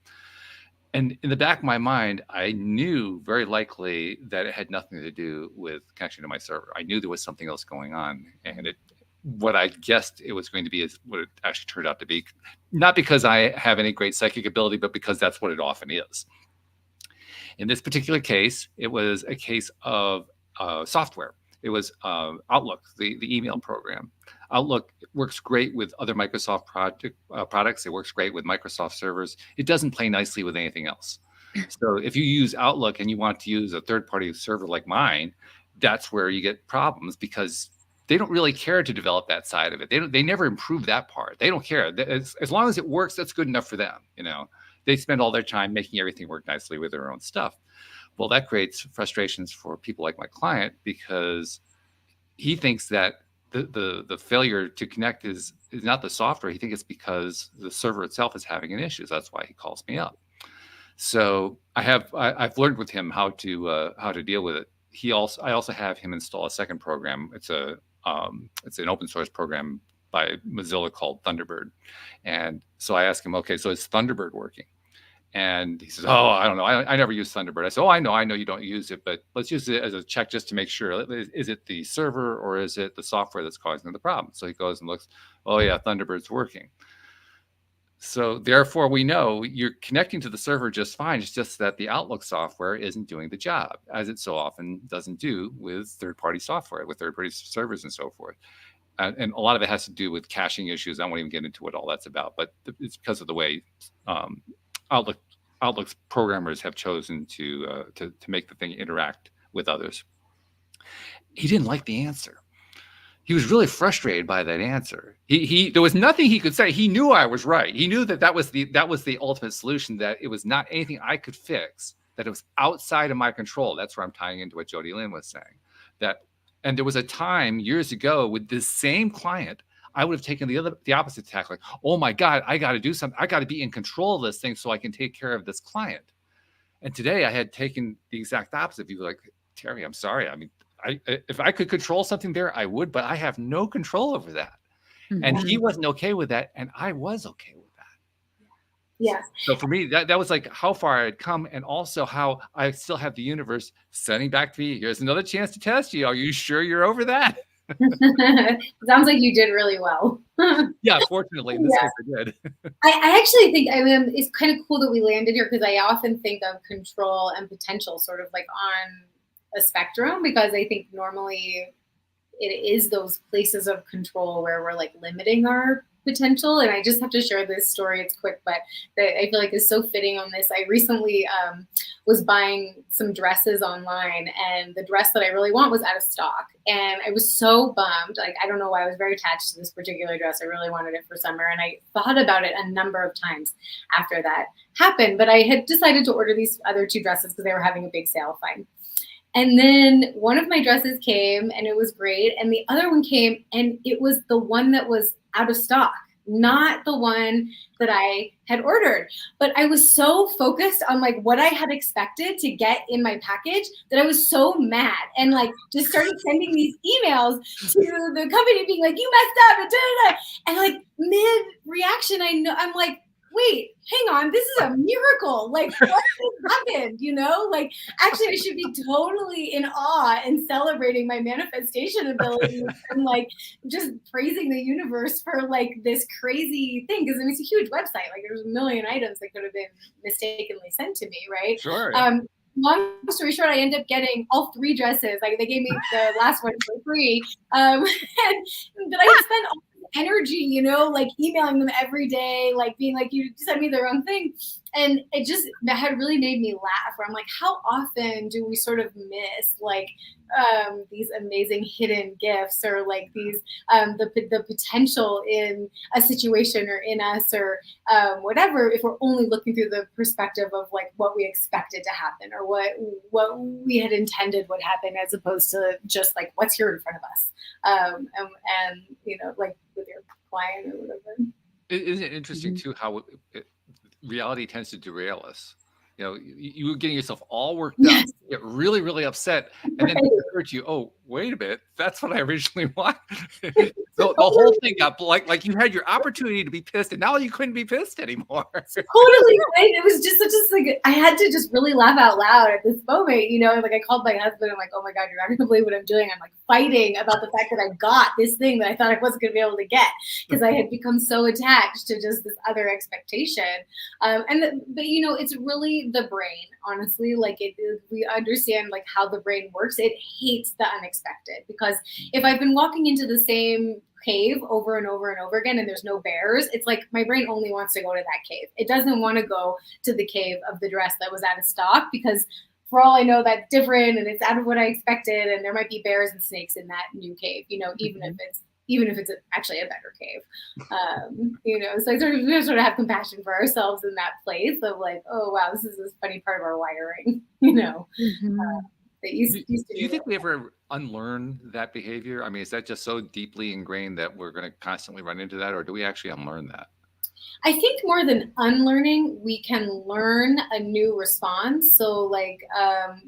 And in the back of my mind, I knew very likely that it had nothing to do with connection to my server. I knew there was something else going on. And what I guessed it was going to be is what it actually turned out to be. Not because I have any great psychic ability, but because that's what it often is. In this particular case, it was a case of software. It was Outlook, the email program. Outlook works great with other Microsoft products. It works great with Microsoft servers. It doesn't play nicely with anything else. So if you use Outlook and you want to use a third-party server like mine, that's where you get problems, because they don't really care to develop that side of it. They never improve that part. They don't care. As long as it works, that's good enough for them. They spend all their time making everything work nicely with their own stuff. Well, that creates frustrations for people like my client, because he thinks that the failure to connect is not the software. He thinks it's because the server itself is having an issue. So that's why he calls me up. So I've learned with him how to deal with it. I also have him install a second program. It's an open source program by Mozilla called Thunderbird. And so I asked him, okay, so is Thunderbird working? And he says, oh, I don't know. I never use Thunderbird. I said, oh, I know you don't use it, but let's use it as a check just to make sure. Is it the server or is it the software that's causing the problem? So he goes and looks, oh yeah, Thunderbird's working. So therefore, we know you're connecting to the server just fine. It's just that the Outlook software isn't doing the job, as it so often doesn't do with third-party software, with third-party servers and so forth. And a lot of it has to do with caching issues. I won't even get into what all that's about, but it's because of the way Outlook's programmers have chosen to make the thing interact with others. He didn't like the answer. He was really frustrated by that answer. There was nothing he could say. He knew I was right. He knew that was the ultimate solution, that it was not anything I could fix, that it was outside of my control. That's where I'm tying into what Jody Lynn was saying. And there was a time years ago with this same client, I would have taken the opposite tack, like, oh my God, I got to do something. I got to be in control of this thing so I can take care of this client. And today I had taken the exact opposite. People were like, Terry, I'm sorry. I mean, if I could control something there, I would, but I have no control over that. Mm-hmm. And he wasn't okay with that, and I was okay with that. Yeah. So for me, that was like how far I had come, and also how I still have the universe sending back to me, here's another chance to test you. Are you sure you're over that? Sounds like you did really well. Yeah, fortunately, in this case I did. I actually think, it's kind of cool that we landed here, because I often think of control and potential sort of like on a spectrum, because I think normally it is those places of control where we're like limiting our potential. And I just have to share this story. It's quick, but that I feel like is so fitting on this. I recently was buying some dresses online, and the dress that I really want was out of stock. And I was so bummed. Like, I don't know why. I was very attached to this particular dress. I really wanted it for summer. And I thought about it a number of times after that happened. But I had decided to order these other two dresses because they were having a big sale. Fine. And then one of my dresses came and it was great. And the other one came and it was the one that was out of stock, not the one that I had ordered. But I was so focused on like what I had expected to get in my package that I was so mad, and like just started sending these emails to the company being like, you messed up, and da-da-da. And like mid reaction, I'm like, wait, hang on, this is a miracle. Like, what has happened? Like, actually, I should be totally in awe and celebrating my manifestation ability and like just praising the universe for like this crazy thing. Because it's a huge website. Like, there's a million items that could have been mistakenly sent to me, right? Sure. Long story short, I ended up getting all three dresses. Like, they gave me the last one for free. But I spent all energy, like emailing them every day, like being like, you sent me the wrong thing. And that had really made me laugh, where I'm like, how often do we sort of miss like these amazing hidden gifts, or like these the potential in a situation or in us, or whatever, if we're only looking through the perspective of like what we expected to happen, or what we had intended would happen, as opposed to just like what's here in front of us, and like with your client or whatever. Isn't it interesting too how reality tends to derail us? You were getting yourself all worked up, get really, really upset, and then it occurred to you, oh, wait a minute, that's what I originally wanted. So the whole thing got like you had your opportunity to be pissed, and now you couldn't be pissed anymore. Totally, right? It was just like I had to just really laugh out loud at this moment. Like I called my husband. I'm like, oh my God, you're not going to believe what I'm doing. I'm like fighting about the fact that I got this thing that I thought I wasn't going to be able to get, because I had become so attached to just this other expectation. But it's really the brain, honestly. Like we understand like how the brain works. It hates the unexpected, because if I've been walking into the same cave over and over and over again and there's no bears, it's like my brain only wants to go to that cave. It doesn't want to go to the cave of the dress that was out of stock, because for all I know, that's different and it's out of what I expected, and there might be bears and snakes in that new cave, you know, even if it's actually a better cave. You know, so we sort of have compassion for ourselves in that place of like, oh wow, this is this funny part of our wiring, you know. That used to do you think we ever unlearn that behavior? I mean, is that just so deeply ingrained that we're going to constantly run into that, or do we actually unlearn that? I think more than unlearning, we can learn a new response. So like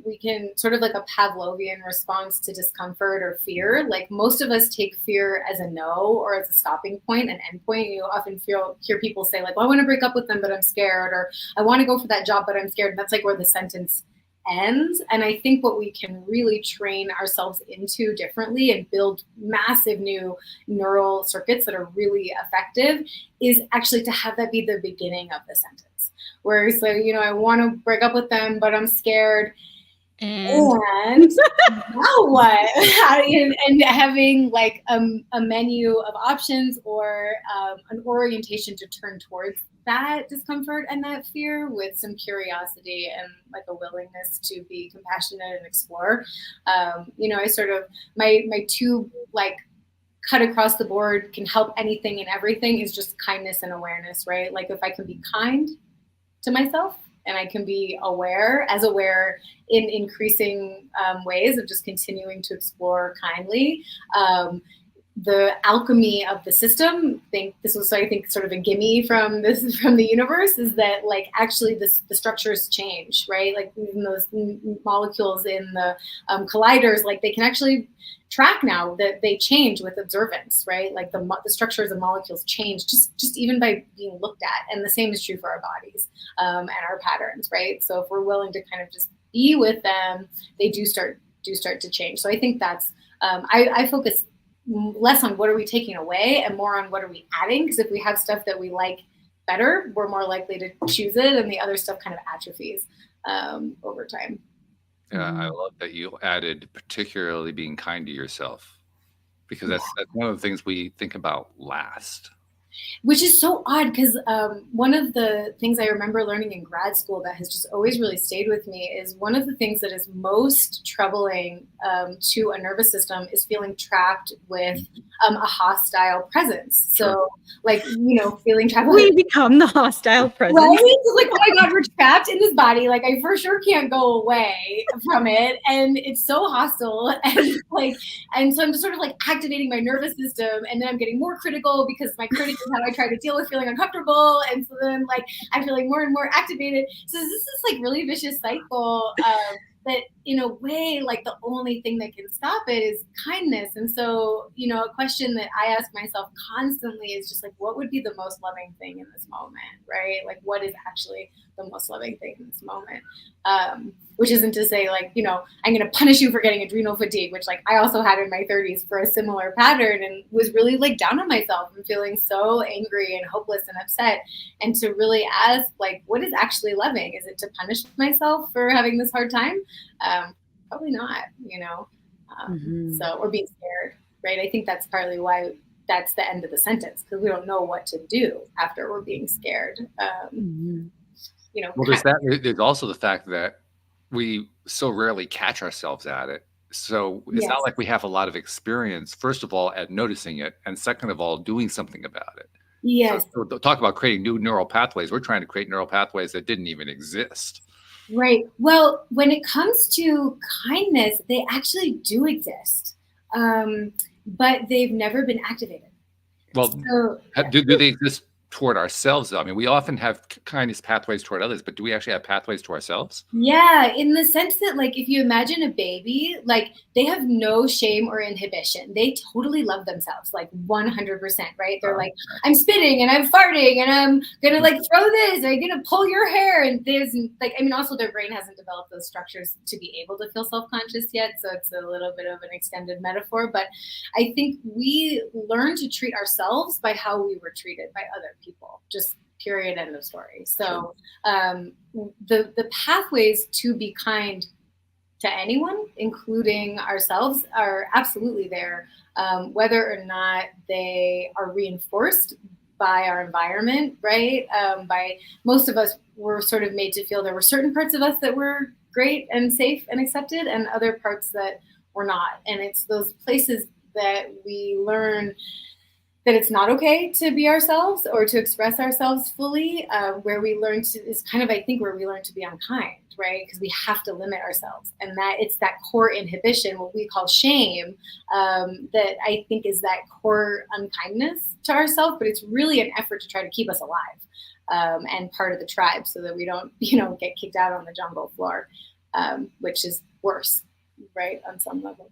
we can sort of like a Pavlovian response to discomfort or fear. Like most of us take fear as a no or as a stopping point, an end point. You often hear people say like, well, I want to break up with them, but I'm scared, or I want to go for that job, but I'm scared. And that's like where the sentence ends. And I think what we can really train ourselves into differently and build massive new neural circuits that are really effective is actually to have that be the beginning of the sentence. Where it's like, you know, I want to break up with them, but I'm scared. And now what? And having like a menu of options or an orientation to turn towards that discomfort and that fear with some curiosity and like a willingness to be compassionate and explore. You know, I sort of, my two like cut across the board can help anything and everything is just kindness and awareness, right? Like if I can be kind to myself and I can be aware in increasing ways of just continuing to explore kindly, the alchemy of the system, I think sort of a gimme from the universe is that like actually the structures change, right? Like even those molecules in the colliders, like they can actually track now that they change with observance, right? Like the structures of molecules change just even by being looked at. And the same is true for our bodies and our patterns, right? So if we're willing to kind of just be with them, they do start to change. So I think that's I focus less on what are we taking away and more on what are we adding, because if we have stuff that we like better, we're more likely to choose it, and the other stuff kind of atrophies over time. Yeah, I love that you added particularly being kind to yourself, because that's one of the things we think about last. Which is so odd, because one of the things I remember learning in grad school that has just always really stayed with me is one of the things that is most troubling to a nervous system is feeling trapped with a hostile presence. So like, you know, feeling trapped. We become the hostile presence. Right? It's like, oh my God, we're trapped in this body. Like I for sure can't go away from it. And it's so hostile. And like, and so I'm just sort of like activating my nervous system, and then I'm getting more critical because my critic is how I try to deal with feeling uncomfortable. And so then like I'm feeling more and more activated. So this is like really vicious cycle that in a way, like the only thing that can stop it is kindness. And so, you know, a question that I ask myself constantly is just like, what would be the most loving thing in this moment, right? Like what is actually the most loving thing in this moment? Which isn't to say like, you know, I'm going to punish you for getting adrenal fatigue, which like I also had in my 30s for a similar pattern, and was really like down on myself and feeling so angry and hopeless and upset. And to really ask like, what is actually loving? Is it to punish myself for having this hard time? Probably not, you know, so, or being scared, right? I think that's partly why that's the end of the sentence, because we don't know what to do after we're being scared. You know, well, there's also the fact that we so rarely catch ourselves at it. So it's not like we have a lot of experience, first of all, at noticing it, and second of all, doing something about it. Yes. So talk about creating new neural pathways. We're trying to create neural pathways that didn't even exist. Right. Well, when it comes to kindness, they actually do exist, but they've never been activated. Well, so, do they exist toward ourselves, though? I mean, we often have kindness pathways toward others, but do we actually have pathways to ourselves? Yeah, in the sense that, like, if you imagine a baby, like, they have no shame or inhibition. They totally love themselves, like 100%, right? They're like, I'm spitting and I'm farting and I'm gonna like throw this, I'm gonna pull your hair. And there's like, I mean, also their brain hasn't developed those structures to be able to feel self-conscious yet. So it's a little bit of an extended metaphor, but I think we learn to treat ourselves by how we were treated by other people, just period, end of story. So the pathways to be kind to anyone, including ourselves, are absolutely there. Whether or not they are reinforced by our environment, right? By most of us were sort of made to feel there were certain parts of us that were great and safe and accepted, and other parts that were not. And it's those places that we learn that it's not okay to be ourselves or to express ourselves fully, where we learn to, is kind of, I think, where we learn to be unkind, right? Because we have to limit ourselves. And that it's that core inhibition, what we call shame, that I think is that core unkindness to ourselves, but it's really an effort to try to keep us alive and part of the tribe so that we don't, get kicked out on the jungle floor, which is worse, right, on some level.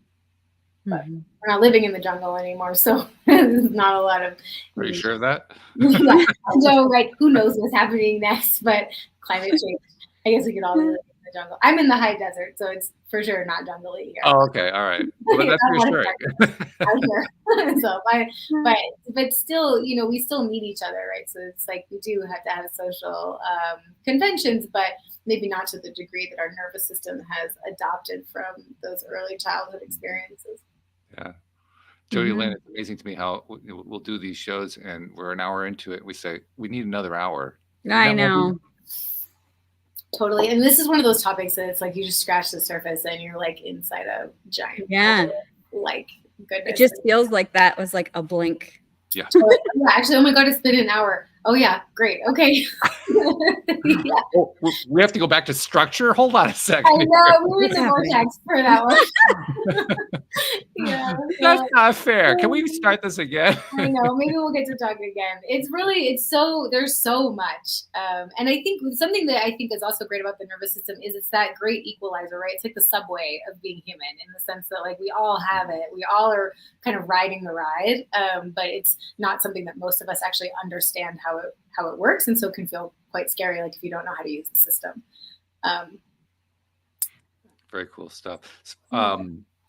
But we're not living in the jungle anymore, so there's not a lot of. Are you sure of that? Yeah. So, who knows what's happening next? But climate change. I guess we could all be living in the jungle. I'm in the high desert, so it's for sure not jungle-y here. Oh, okay, all right. Well, that's reassuring. So, but still, we still need each other, right? So it's like we do have to have social conventions, but maybe not to the degree that our nervous system has adopted from those early childhood experiences. Yeah. Jody Lynn, it's amazing to me how we'll do these shows and we're an hour into it. We say, we need another hour. I know. Totally. And this is one of those topics that it's like you just scratch the surface and you're like inside a giant goodness. It just feels like that was like a blink. Yeah. Actually, oh my God, it's been an hour. Oh yeah, great. Okay. Yeah. Oh, we have to go back to structure. Hold on a second. I know, we were in the vortex for that one. Yeah, that's not fair. Can we start this again? I know. Maybe we'll get to talk again. There's so much. And I think something that I think is also great about the nervous system is it's that great equalizer, right? It's like the subway of being human in the sense that like we all have it. We all are kind of riding the ride, but it's not something that most of us actually understand how it works, and so it can feel quite scary, like if you don't know how to use the system. Very cool stuff.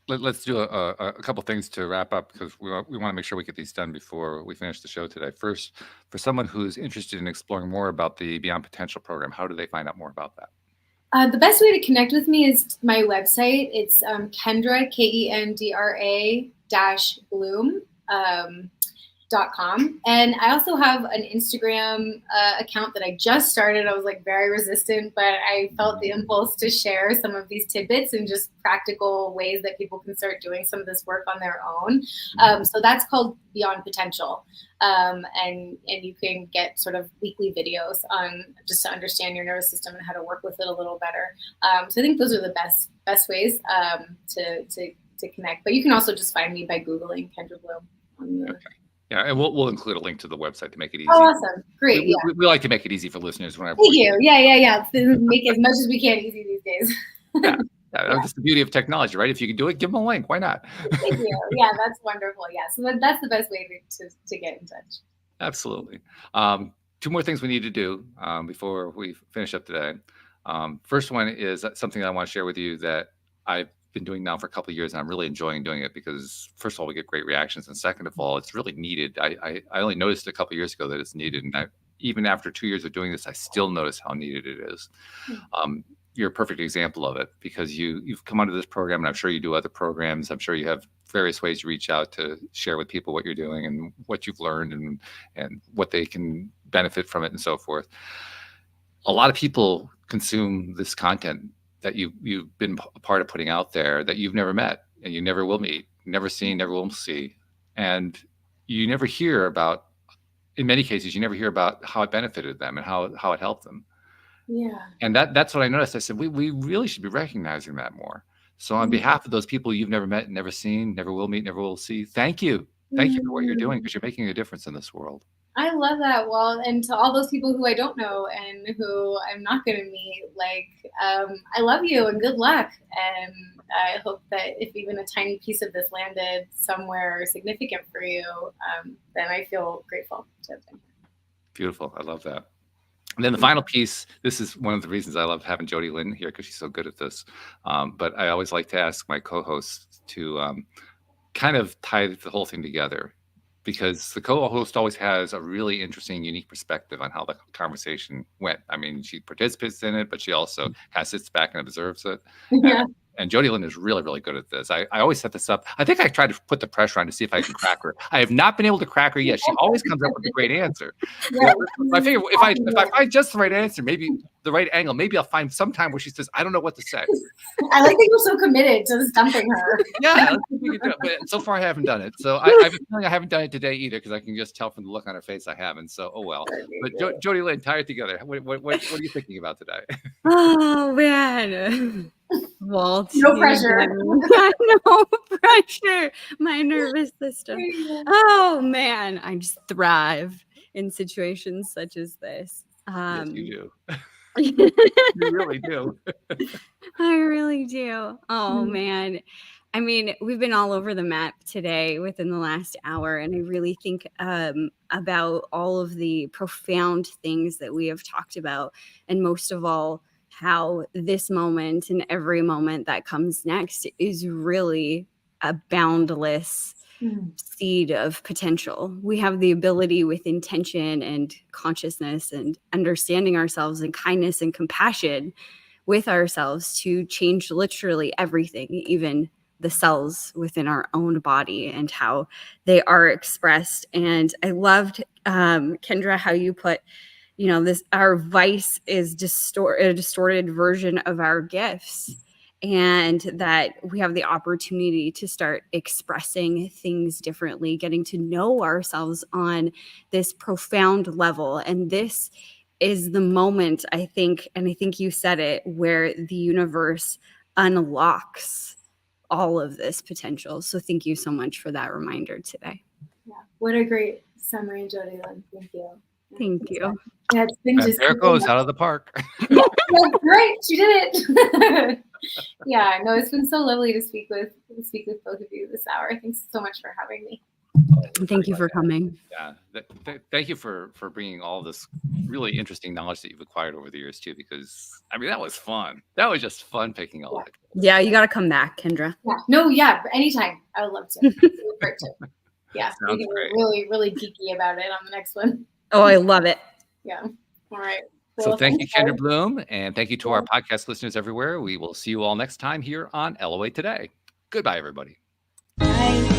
Let's do a couple things to wrap up because we want to make sure we get these done before we finish the show today. First, for someone who's interested in exploring more about the Beyond Potential program, how do they find out more about that? The best way to connect with me is my website. It's Kendra, Kendra -Bloom. .com. And I also have an Instagram account that I just started. I was like very resistant, but I felt the impulse to share some of these tidbits and just practical ways that people can start doing some of this work on their own. So that's called Beyond Potential. And you can get sort of weekly videos on just to understand your nervous system and how to work with it a little better. So I think those are the best ways to connect. But you can also just find me by Googling Kendra Bloom. Okay. Yeah, and we'll include a link to the website to make it easy. Oh, awesome. Great. We like to make it easy for listeners. Thank you. Yeah. Make as much as we can easy these days. Yeah. That's the beauty of technology, right? If you can do it, give them a link. Why not? Thank you. Yeah, that's wonderful. Yeah, so that's the best way to get in touch. Absolutely. Two more things we need to do before we finish up today. First one is something that I want to share with you that I've been doing now for a couple of years, and I'm really enjoying doing it because first of all, we get great reactions, and second of all, it's really needed. I only noticed a couple of years ago that it's needed, and even after 2 years of doing this, I still notice how needed it is. You're a perfect example of it because you've come onto this program, and I'm sure you do other programs. I'm sure you have various ways to reach out to share with people what you're doing and what you've learned and what they can benefit from it and so forth. A lot of people consume this content that you've been a part of putting out there that you've never met and you never will meet, never seen, never will see. And you never hear about, in many cases, you never hear about how it benefited them and how it helped them. Yeah. And that's what I noticed. I said, we really should be recognizing that more. So on behalf of those people you've never met, never seen, never will meet, never will see, thank you. Thank you for what you're doing because you're making a difference in this world. I love that. Well, and to all those people who I don't know and who I'm not going to meet, I love you and good luck. And I hope that if even a tiny piece of this landed somewhere significant for you, then I feel grateful to have been here. Beautiful. I love that. And then the final piece, this is one of the reasons I love having Jody Lynn here because she's so good at this. But I always like to ask my co-hosts to kind of tie the whole thing together, because the co-host always has a really interesting, unique perspective on how the conversation went. I mean, she participates in it, but she also kind of sits back and observes it. Yeah. And Jody Lynn is really, really good at this. I always set this up. I think I tried to put the pressure on to see if I can crack her. I have not been able to crack her yet. She always comes up with a great answer. Yeah. I figure if I find just the right answer, maybe the right angle, maybe I'll find some time where she says, I don't know what to say. I like that you're so committed to stumping her. Yeah, let's see if we can do it. But so far I haven't done it. So I have a feeling I haven't done it today either, because I can just tell from the look on her face I haven't. So, oh well. But Jody Lynn, tie it together. What are you thinking about today? Oh man. Walt. No pressure. No pressure. My nervous system. Oh man, I just thrive in situations such as this. Yes, you do. You really do. I really do. Oh man. I mean, we've been all over the map today within the last hour, and I really think about all of the profound things that we have talked about, and most of all, how this moment and every moment that comes next is really a boundless seed of potential. We have the ability, with intention and consciousness and understanding ourselves and kindness and compassion with ourselves, to change literally everything, even the cells within our own body and how they are expressed. And I loved, Kendra, how you put, this, our vice is a distorted version of our gifts, and that we have the opportunity to start expressing things differently, getting to know ourselves on this profound level. And this is the moment, I think, and I think you said it, where the universe unlocks all of this potential. So thank you so much for that reminder today. Yeah, what a great summary, Jody Lynn. Thank you. Thank you. Yeah, it's been just there it goes, out of the park. Yeah, great, she did it. Yeah, no, it's been so lovely to speak with both of you this hour. Thanks so much for having me. Thank you for coming. Yeah, thank you for bringing all this really interesting knowledge that you've acquired over the years too, because I mean, that was fun. That was just fun picking all that. Yeah, you got to come back, Kendra. Yeah, no, yeah, anytime. I would love to. Great too. Yeah, we can be really, really geeky about it on the next one. Oh, I love it. Yeah. All right. So thank you, Kendra Bloom, and thank you to our podcast listeners everywhere. We will see you all next time here on LOA Today. Goodbye, everybody. Bye.